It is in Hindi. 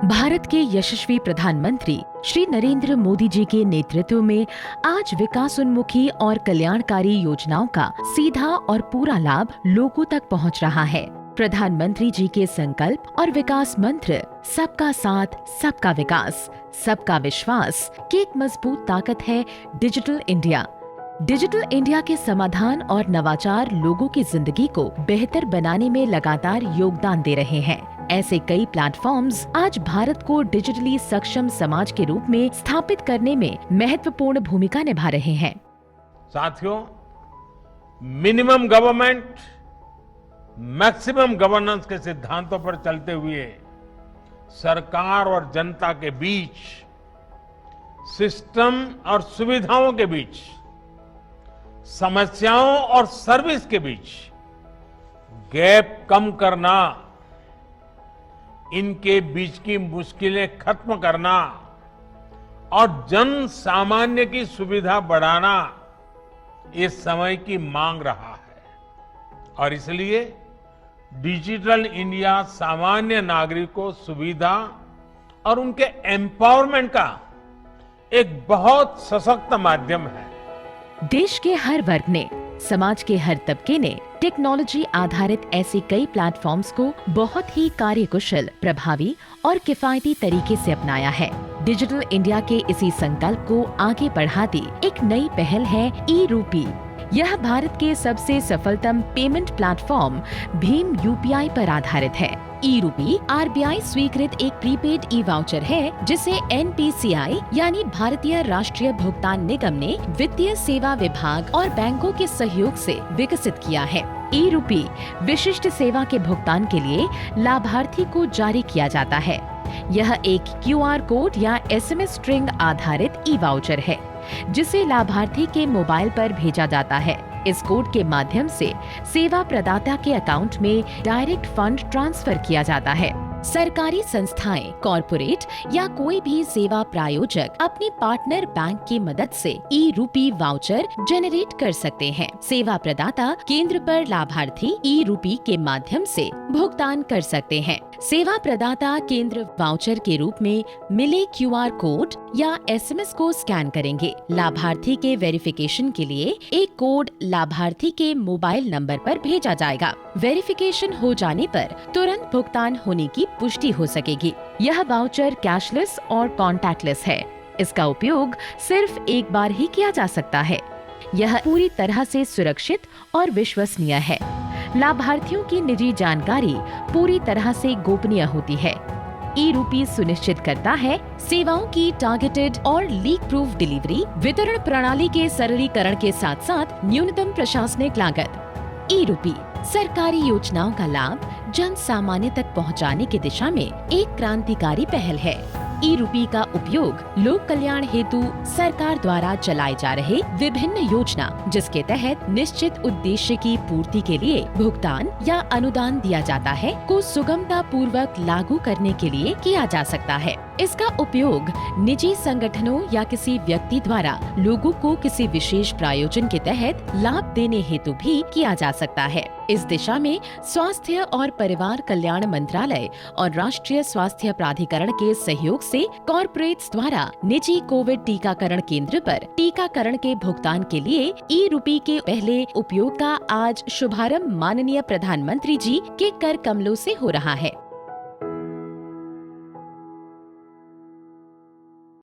भारत के यशस्वी प्रधानमंत्री श्री नरेंद्र मोदी जी के नेतृत्व में आज विकासोन्मुखी और कल्याणकारी योजनाओं का सीधा और पूरा लाभ लोगों तक पहुंच रहा है। प्रधानमंत्री जी के संकल्प और विकास मंत्र सबका साथ, सबका विकास, सबका विश्वास की एक मजबूत ताकत है डिजिटल इंडिया। डिजिटल इंडिया के समाधान और नवाचार लोगों की जिंदगी को बेहतर बनाने में लगातार योगदान दे रहे हैं। ऐसे कई प्लेटफॉर्म्स आज भारत को डिजिटली सक्षम समाज के रूप में स्थापित करने में महत्वपूर्ण भूमिका निभा रहे हैं। साथियों, मिनिमम गवर्नमेंट मैक्सिमम गवर्नेंस के सिद्धांतों पर चलते हुए सरकार और जनता के बीच, सिस्टम और सुविधाओं के बीच, समस्याओं और सर्विस के बीच गैप कम करना, इनके बीच की मुश्किलें खत्म करना और जन सामान्य की सुविधा बढ़ाना इस समय की मांग रहा है। और इसलिए डिजिटल इंडिया सामान्य नागरिकों को सुविधा और उनके एम्पावरमेंट का एक बहुत सशक्त माध्यम है। देश के हर वर्ग ने, समाज के हर तबके ने टेक्नोलॉजी आधारित ऐसे कई प्लेटफॉर्म्स को बहुत ही कार्यकुशल, प्रभावी और किफायती तरीके से अपनाया है। डिजिटल इंडिया के इसी संकल्प को आगे बढ़ाती एक नई पहल है ई-रूपी। यह भारत के सबसे सफलतम पेमेंट प्लेटफॉर्म भीम यूपीआई पर आधारित है। ई-रूपी आरबीआई स्वीकृत एक प्रीपेड ई वाउचर है, जिसे एनपीसीआई यानी भारतीय राष्ट्रीय भुगतान निगम ने वित्तीय सेवा विभाग और बैंकों के सहयोग से विकसित किया है। ई-रूपी विशिष्ट सेवा के भुगतान के लिए लाभार्थी को जारी किया जाता है। यह एक क्यूआर कोड या एसएमएस स्ट्रिंग आधारित ई वाउचर है, जिसे लाभार्थी के मोबाइल पर भेजा जाता है। इस कोड के माध्यम से सेवा प्रदाता के अकाउंट में डायरेक्ट फंड ट्रांसफर किया जाता है। सरकारी संस्थाएं, कॉरपोरेट या कोई भी सेवा प्रायोजक अपने पार्टनर बैंक की मदद से ई-रूपी वाउचर जनरेट कर सकते हैं। सेवा प्रदाता केंद्र पर लाभार्थी ई-रूपी के माध्यम से भुगतान कर सकते हैं। सेवा प्रदाता केंद्र वाउचर के रूप में मिले क्यूआर कोड या एसएमएस को स्कैन करेंगे। लाभार्थी के वेरिफिकेशन के लिए एक कोड लाभार्थी के मोबाइल नंबर पर भेजा जाएगा। वेरिफिकेशन हो जाने पर तुरंत भुगतान होने की पुष्टि हो सकेगी। यह वाउचर कैशलेस और कॉन्टैक्टलेस है। इसका उपयोग सिर्फ एक बार ही किया जा सकता है। यह पूरी तरह से सुरक्षित और विश्वसनीय है। लाभार्थियों की निजी जानकारी पूरी तरह से गोपनीय होती है। ई-रूपी सुनिश्चित करता है सेवाओं की टारगेटेड और लीक प्रूफ डिलीवरी, वितरण प्रणाली के सरलीकरण के साथ साथ न्यूनतम प्रशासनिक लागत। ई-रूपी सरकारी योजनाओं का लाभ जन सामान्य तक पहुंचाने की दिशा में एक क्रांतिकारी पहल है। ई-रूपी का उपयोग लोक कल्याण हेतु सरकार द्वारा चलाए जा रहे विभिन्न योजना, जिसके तहत निश्चित उद्देश्य की पूर्ति के लिए भुगतान या अनुदान दिया जाता है, को सुगमता पूर्वक लागू करने के लिए किया जा सकता है। इसका उपयोग निजी संगठनों या किसी व्यक्ति द्वारा लोगों को किसी विशेष प्रायोजन के तहत लाभ देने हेतु भी किया जा सकता है। इस दिशा में स्वास्थ्य और परिवार कल्याण मंत्रालय और राष्ट्रीय स्वास्थ्य प्राधिकरण के सहयोग से कॉर्पोरेट्स द्वारा निजी कोविड टीकाकरण केंद्र पर टीकाकरण के भुगतान के लिए ई-रूपी के पहले उपयोग का आज शुभारंभ माननीय प्रधानमंत्री जी के कर कमलों से हो रहा है।